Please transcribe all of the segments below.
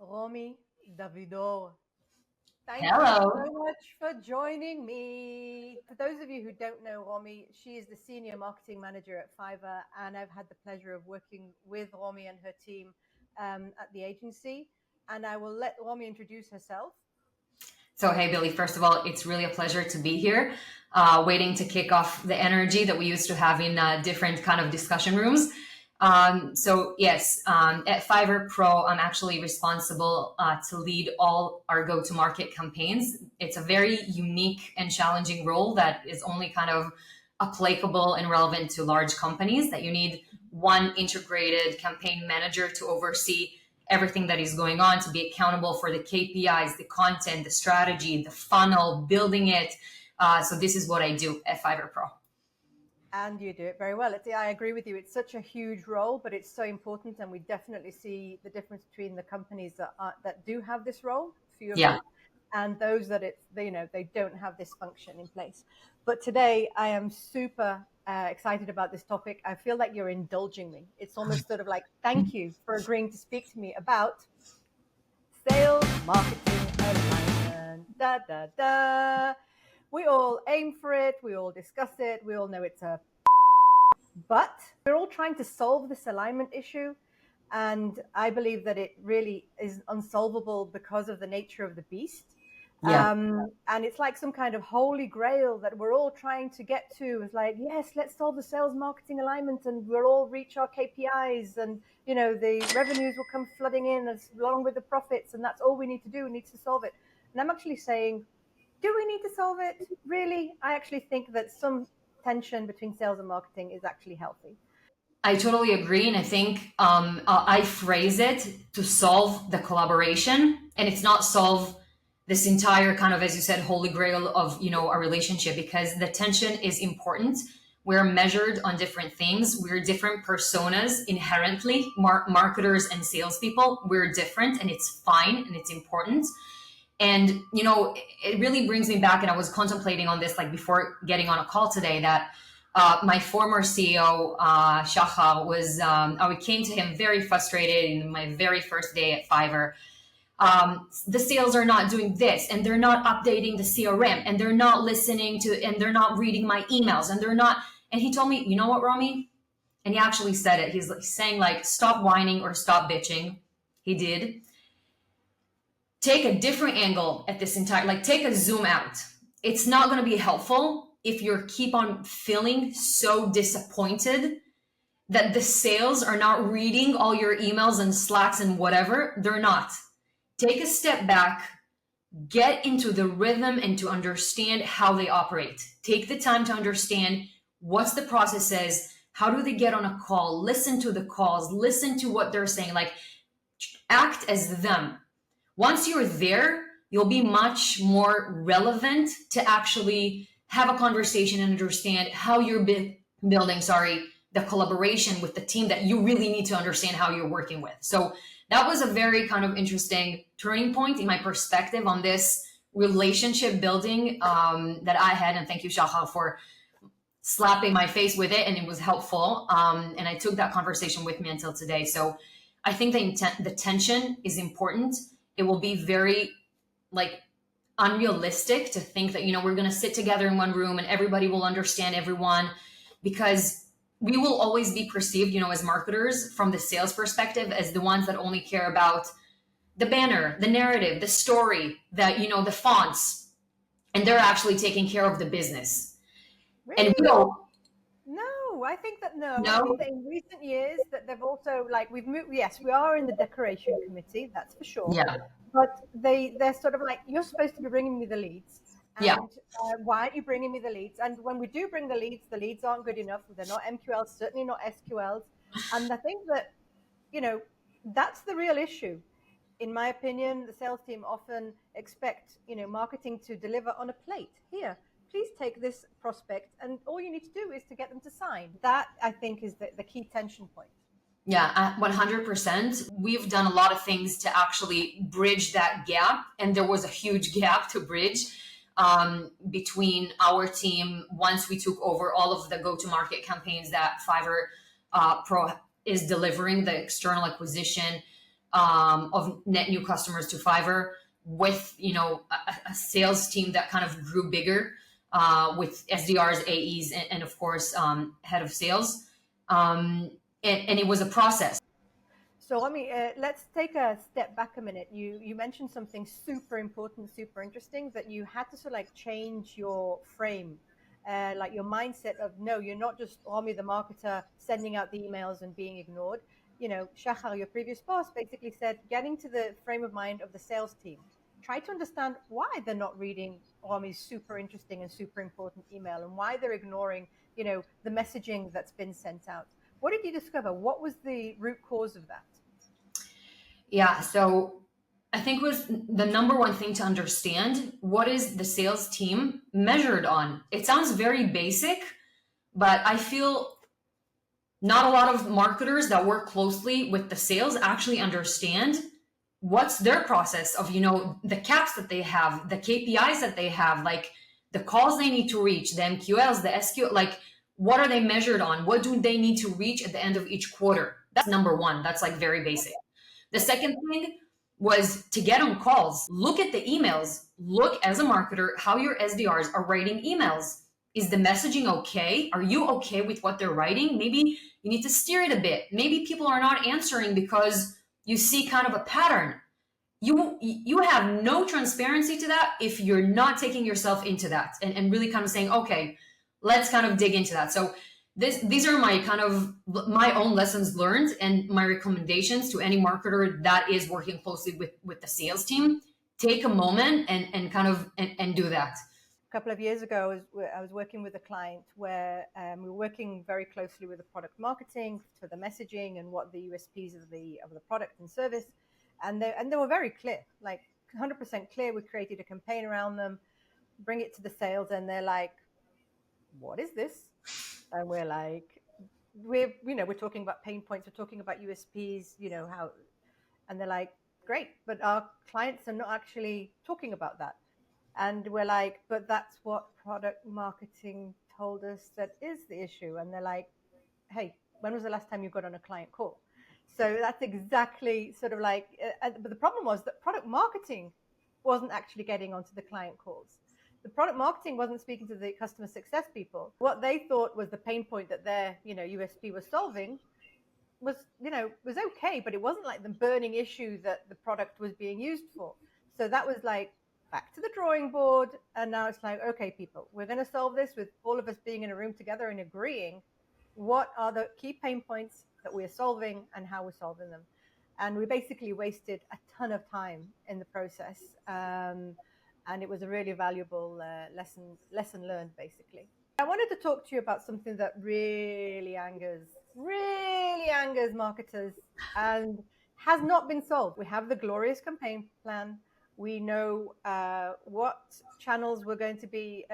Romi Davidor. Thank you Hello. so much for joining me. For those of you who don't know Romi, she is the senior marketing manager at Fiverr, and I've had the pleasure of working with Romi and her team at the agency. And I will let Romi introduce herself. So, hey, Billy, first of all, it's really a pleasure to be here, waiting to kick off the energy that we used to have in different kind of discussion rooms. At Fiverr Pro, I'm actually responsible to lead all our go-to-market campaigns. It's a very unique and challenging role that is only kind of applicable and relevant to large companies, that you need one integrated campaign manager to oversee everything that is going on, to be accountable for the KPIs, the content, the strategy, the funnel, building it. So this is what I do at Fiverr Pro. And you do it very well. I agree with you. It's such a huge role, but it's so important. And we definitely see the difference between the companies that do have this role, few of them, and those that they don't have this function in place. But today I am super excited about this topic. I feel like you're indulging me. It's almost sort of like, thank you for agreeing to speak to me about sales marketing alignment. Da, da, da. We all aim for it. We all discuss it. We all know it's but we're all trying to solve this alignment issue. And I believe that it really is unsolvable because of the nature of the beast. And it's like some kind of holy grail that we're all trying to get to. It's like, yes, let's solve the sales marketing alignment and we'll all reach our KPIs and, the revenues will come flooding in along with the profits. And that's all we need to do. We need to solve it. And I'm actually saying, do we need to solve it? Really? I actually think that some tension between sales and marketing is actually healthy. I totally agree. And I think I phrase it to solve the collaboration, and it's not solve this entire kind of, as you said, holy grail of, a relationship, because the tension is important. We're measured on different things. We're different personas inherently, marketers and salespeople. We're different, and it's fine and it's important. And, it really brings me back. And I was contemplating on this, like before getting on a call today, that my former CEO, Shachar, I came to him very frustrated in my very first day at Fiverr. The sales are not doing this, and they're not updating the CRM, and they're not listening to, and they're not reading my emails, and they're not. And he told me, you know what, Romi? And he actually said it. He's saying, like, stop whining or stop bitching. He did. Take a different angle at this entire, take a zoom out. It's not going to be helpful if you keep on feeling so disappointed that the sales are not reading all your emails and Slacks and whatever. They're not. Take a step back, get into the rhythm and to understand how they operate. Take the time to understand what's the process is, how do they get on a call, listen to the calls, listen to what they're saying, act as them. Once you're there, you'll be much more relevant to actually have a conversation and understand how you're building, the collaboration with the team that you really need to understand how you're working with. So that was a very kind of interesting turning point in my perspective on this relationship building that I had. And thank you, Shahal, for slapping my face with it. And it was helpful. And I took that conversation with me until today. So I think the tension is important. It will be very unrealistic to think that, we're going to sit together in one room and everybody will understand everyone, because we will always be perceived, as marketers from the sales perspective as the ones that only care about the banner, the narrative, the story, that, the fonts, and they're actually taking care of the business. Really? And we don't. No, I think that no. No? I think that in recent years that they've also we've moved. Yes, we are in the decoration committee, that's for sure. Yeah. But they're sort of like, you're supposed to be bringing me the leads. And why aren't you bringing me the leads? And when we do bring the leads aren't good enough. They're not MQLs, certainly not SQLs. And I think that, that's the real issue. In my opinion, the sales team often expect, marketing to deliver on a plate. Here, please take this prospect, and all you need to do is to get them to sign. That, I think, is the key tension point. Yeah, 100%. We've done a lot of things to actually bridge that gap. And there was a huge gap to bridge between our team once we took over all of the go-to-market campaigns that Fiverr Pro is delivering, the external acquisition, of net new customers to Fiverr with, a sales team that kind of grew bigger, with SDRs, AEs, and of course, head of sales. And it was a process. So let's take a step back a minute. You mentioned something super important, super interesting, that you had to sort of like change your frame, like your mindset of, no, you're not just Romi the marketer sending out the emails and being ignored. Shachar, your previous boss, basically said, getting to the frame of mind of the sales team. Try to understand why they're not reading Romi's super interesting and super important email, and why they're ignoring, the messaging that's been sent out. What did you discover? What was the root cause of that? Yeah, so I think was the number one thing to understand, what is the sales team measured on? It sounds very basic, but I feel not a lot of marketers that work closely with the sales actually understand what's their process of, the caps that they have, the KPIs that they have, like the calls they need to reach, the MQLs, the SQ, like what are they measured on? What do they need to reach at the end of each quarter? That's number one. That's like very basic. The second thing was to get on calls. Look at the emails. Look as a marketer how your SDRs are writing emails. Is the messaging okay? Are you okay with what they're writing? Maybe you need to steer it a bit. Maybe people are not answering because you see kind of a pattern. You have no transparency to that if you're not taking yourself into that and really kind of saying, okay, let's kind of dig into that. So these are my own lessons learned and my recommendations to any marketer that is working closely with the sales team. Take a moment and do that. A couple of years ago, I was working with a client where we were working very closely with the product marketing for the messaging and what the USPs of the product and service, and they were very clear, like 100% clear. We created a campaign around them, bring it to the sales, and they're like, "What is this?" And we're like, we're talking about pain points, we're talking about USPs, how, and they're like, "Great, but our clients are not actually talking about that." And we're like, "But that's what product marketing told us that is the issue." And they're like, "Hey, when was the last time you got on a client call?" So that's exactly sort of like, but the problem was that product marketing wasn't actually getting onto the client calls. The product marketing wasn't speaking to the customer success people. What they thought was the pain point that their, USP was solving was okay, but it wasn't like the burning issue that the product was being used for. So that was like, back to the drawing board. And now it's like, okay, people, we're going to solve this with all of us being in a room together and agreeing what are the key pain points that we're solving and how we're solving them. And we basically wasted a ton of time in the process. And it was a really valuable lesson learned, basically. I wanted to talk to you about something that really angers marketers and has not been solved. We have the glorious campaign plan. We know what channels we're going to be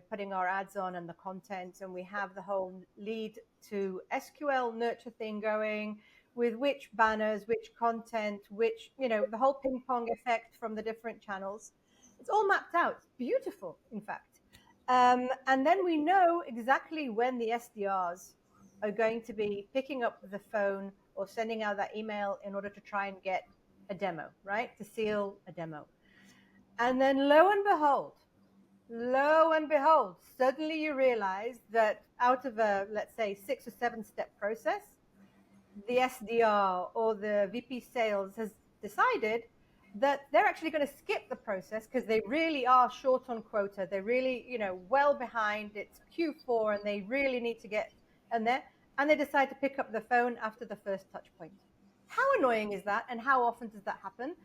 putting our ads on and the content, and we have the whole lead to SQL nurture thing going with which banners, which content, which, the whole ping pong effect from the different channels. It's all mapped out. It's beautiful, in fact. And then we know exactly when the SDRs are going to be picking up the phone or sending out that email in order to try and get a demo, right? To seal a demo. And then lo and behold, suddenly you realize that out of a, let's say, 6 or 7 step process, the SDR or the VP sales has decided that they're actually going to skip the process because they really are short on quota. They're really, well behind. It's Q4 and they really need to get in there. And they decide to pick up the phone after the first touch point. How annoying is that? And how often does that happen?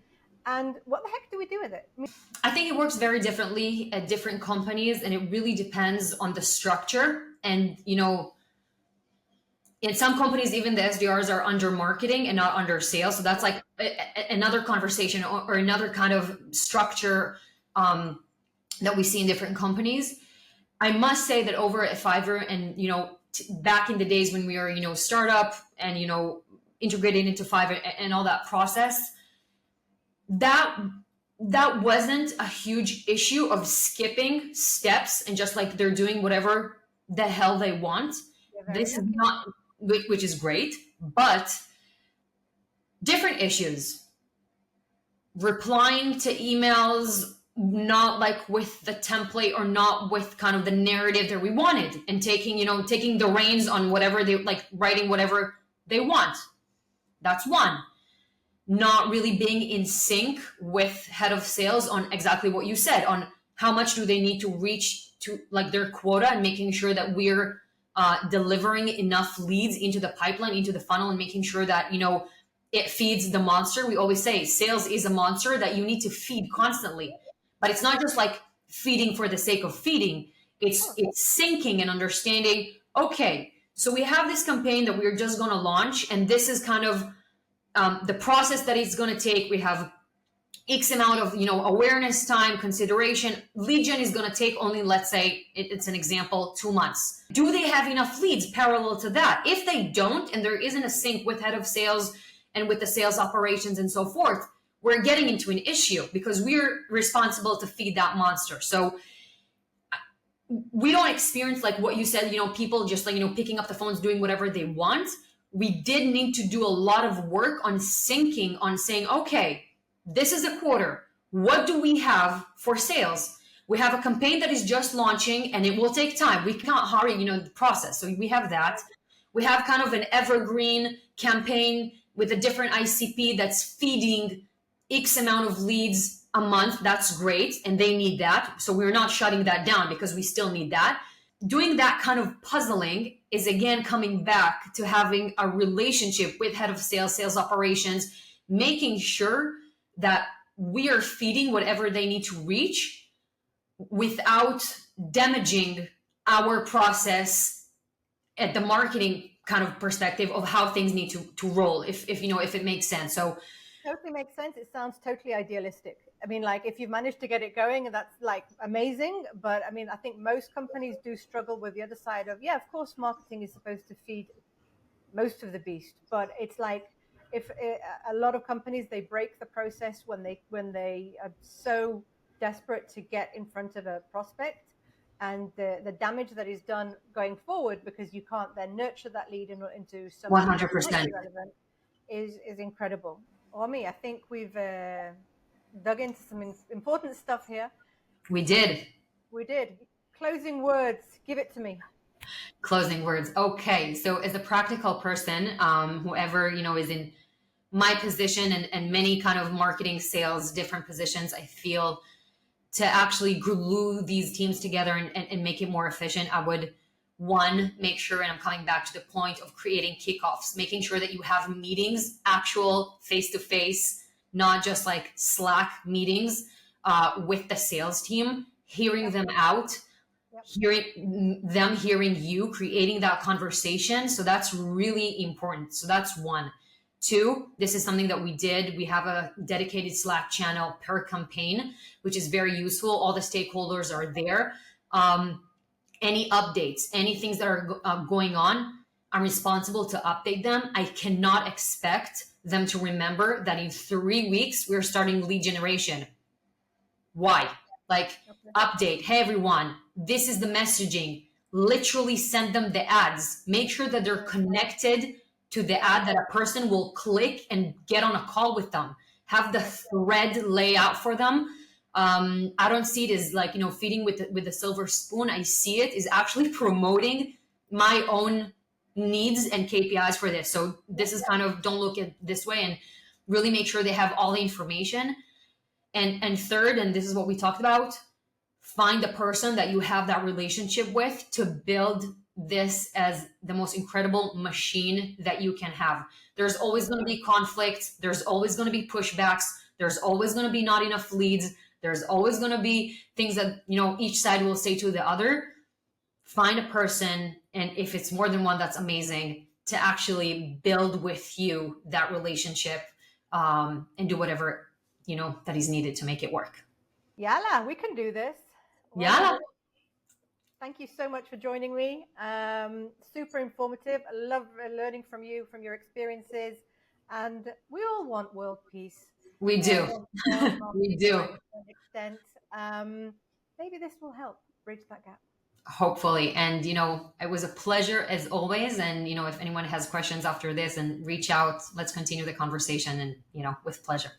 And what the heck do we do with it? I think it works very differently at different companies, and it really depends on the structure. And, in some companies, even the SDRs are under marketing and not under sales. So that's like another conversation or another kind of structure that we see in different companies. I must say that over at Fiverr and, back in the days when we were, startup and, integrated into Fiverr and all that process, that wasn't a huge issue of skipping steps and just like they're doing whatever the hell they want. This is not, which is great, but different issues, replying to emails not like with the template or not with kind of the narrative that we wanted, and taking the reins on whatever they like, writing whatever they want. That's one. Not really being in sync with head of sales on exactly what you said, on how much do they need to reach to like their quota, and making sure that we're delivering enough leads into the pipeline, into the funnel, and making sure that it feeds the monster. We always say sales is a monster that you need to feed constantly, but it's not just like feeding for the sake of feeding. It's syncing and understanding, okay, so we have this campaign that we're just going to launch, and this is kind of the process that it's going to take. We have X amount of awareness time, consideration. Lead gen is going to take only, let's say it's an example, 2 months. Do they have enough leads parallel to that? If they don't, and there isn't a sync with head of sales and with the sales operations and so forth, we're getting into an issue, because we're responsible to feed that monster. So we don't experience like what you said, people just like picking up the phones, doing whatever they want. We did need to do a lot of work on syncing, on saying, okay, this is a quarter. What do we have for sales? We have a campaign that is just launching, and it will take time. We can't hurry, the process. So we have that. We have kind of an evergreen campaign with a different ICP that's feeding X amount of leads a month. That's great. And they need that. So we're not shutting that down, because we still need that. Doing that kind of puzzling is, again, coming back to having a relationship with head of sales, sales operations, making sure that we are feeding whatever they need to reach without damaging our process at the marketing kind of perspective of how things need to roll, if it makes sense. So totally makes sense. It sounds totally idealistic. I mean, like, if you've managed to get it going, that's like amazing. But I mean, I think most companies do struggle with the other side of, yeah, of course, marketing is supposed to feed most of the beast, but it's like, if a lot of companies, they break the process when they are so desperate to get in front of a prospect, and the damage that is done going forward, because you can't then nurture that lead into something 100% relevant, is incredible. Romi, I think we've dug into some important stuff here. We did. Closing words, give it to me. Closing words. Okay, so as a practical person, whoever is in my position, and many kind of marketing, sales, different positions, I feel to actually glue these teams together and make it more efficient, I would, one, make sure, and I'm coming back to the point of creating kickoffs, making sure that you have meetings, actual face-to-face, not just like Slack meetings with the sales team, hearing them out, hearing you, creating that conversation. So that's really important. So that's one. Two, this is something that we did. We have a dedicated Slack channel per campaign, which is very useful. All the stakeholders are there. Any updates, any things that are going on, I'm responsible to update them. I cannot expect them to remember that in 3 weeks, we're starting lead generation. Why? Like, update, hey everyone, this is the messaging. Literally send them the ads. Make sure that they're connected to the ad, that a person will click and get on a call with them. Have the thread lay out for them. I don't see it as like, feeding with a silver spoon. I see it is actually promoting my own needs and KPIs for this. So this is kind of, don't look at it this way, and really make sure they have all the information. And third, and this is what we talked about, find the person that you have that relationship with to build this as the most incredible machine that you can have. There's always going to be conflict. There's always going to be pushbacks. There's always going to be not enough leads. There's always going to be things that, each side will say to the other. Find a person, and if it's more than one, that's amazing, to actually build with you that relationship, and do whatever, that is needed to make it work. Yalla, we can do this. Yalla. Thank you so much for joining me. Super informative. I love learning from you, from your experiences. And we all want world peace. We do. We do. To an extent. Maybe this will help bridge that gap. Hopefully. And, it was a pleasure as always. And, if anyone has questions after this, and reach out, let's continue the conversation, and, with pleasure.